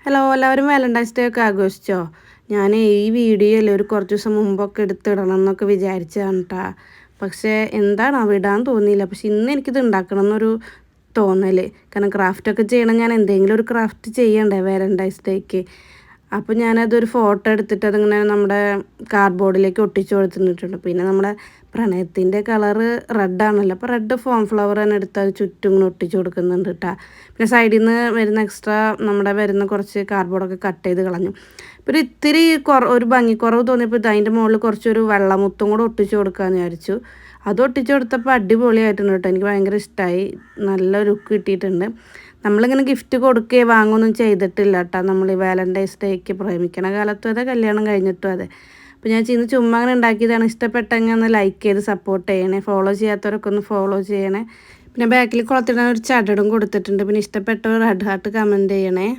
Hello എല്ലാവരും Valentine's day ഒക്കെ ആഘോഷിച്ചോ? ഞാൻ ഈ വീഡിയോയിൽ ഒരു കുറച്ച് ദിവസം മുമ്പൊക്കെ എടുത്തിടണം എന്നൊക്കെ വിചാരിച്ചതാണ് കേട്ടോ. പക്ഷേ എന്താണ് വിടാൻ തോന്നിയില്ല. പക്ഷെ ഇന്ന് എനിക്കിത് ഉണ്ടാക്കണം എന്നൊരു തോന്നൽ. കാരണം ക്രാഫ്റ്റൊക്കെ ചെയ്യണം, ഞാൻ എന്തെങ്കിലും ഒരു ക്രാഫ്റ്റ് ചെയ്യണ്ടേ വാലന്റൈൻസ് ഡേക്ക്. അപ്പോൾ ഞാനതൊരു ഫോട്ടോ എടുത്തിട്ട് അതിങ്ങനെ നമ്മുടെ കാർഡ്ബോർഡിലേക്ക് ഒട്ടിച്ചു കൊടുത്തിട്ടുണ്ട്. പിന്നെ നമ്മുടെ പ്രണയത്തിൻ്റെ കളറ് റെഡാണല്ലോ, അപ്പോൾ റെഡ് ഫോം ഫ്ലവർ തന്നെ എടുത്ത് അത് ചുറ്റും ഇങ്ങനെ ഒട്ടിച്ചു കൊടുക്കുന്നുണ്ട് കേട്ടോ. പിന്നെ സൈഡിൽ നിന്ന് വരുന്ന എക്സ്ട്രാ നമ്മുടെ വരുന്ന കുറച്ച് കാർഡ്ബോർഡൊക്കെ കട്ട് ചെയ്ത് കളഞ്ഞു. ഇപ്പോൾ ഒരു ഇത്തിരി ഒരു ഭംഗിക്കുറവ് തോന്നിയപ്പോൾ അതിൻ്റെ മുകളിൽ കുറച്ചൊരു വെള്ളമുത്തും കൂടെ ഒട്ടിച്ചു കൊടുക്കാമെന്ന് വിചാരിച്ചു. അത് ഒട്ടിച്ചു കൊടുത്തപ്പോൾ അടിപൊളിയായിട്ടുണ്ട് കേട്ടോ. എനിക്ക് ഭയങ്കര ഇഷ്ടമായി, നല്ല ലുക്ക് കിട്ടിയിട്ടുണ്ട്. നമ്മളിങ്ങനെ ഗിഫ്റ്റ് കൊടുക്കുകയോ വാങ്ങുകയൊന്നും ചെയ്തിട്ടില്ല കേട്ടോ. നമ്മൾ ഈ വാലന്റൈൻസ് ഡേക്ക് പ്രേമിക്കണ കാലത്തും അതെ, കല്യാണം കഴിഞ്ഞിട്ടും അതെ. അപ്പോൾ ഞാൻ ചെയ്യുന്ന ചുമ്മാ അങ്ങനെ ഉണ്ടാക്കിയതാണ്. ഇഷ്ടപ്പെട്ടെങ്കിൽ ഒന്ന് ലൈക്ക് ചെയ്ത് സപ്പോർട്ട് ചെയ്യണേ. ഫോളോ ചെയ്യാത്തവരൊക്കെ ഒന്ന് ഫോളോ ചെയ്യണേ. പിന്നെ ബാക്കിൽ കുളത്തിടാൻ ഒരു ചടടും കൊടുത്തിട്ടുണ്ട്. പിന്നെ ഇഷ്ടപ്പെട്ടവർ റെഡ് ഹാർട്ട് കമൻറ്റ് ചെയ്യണേ.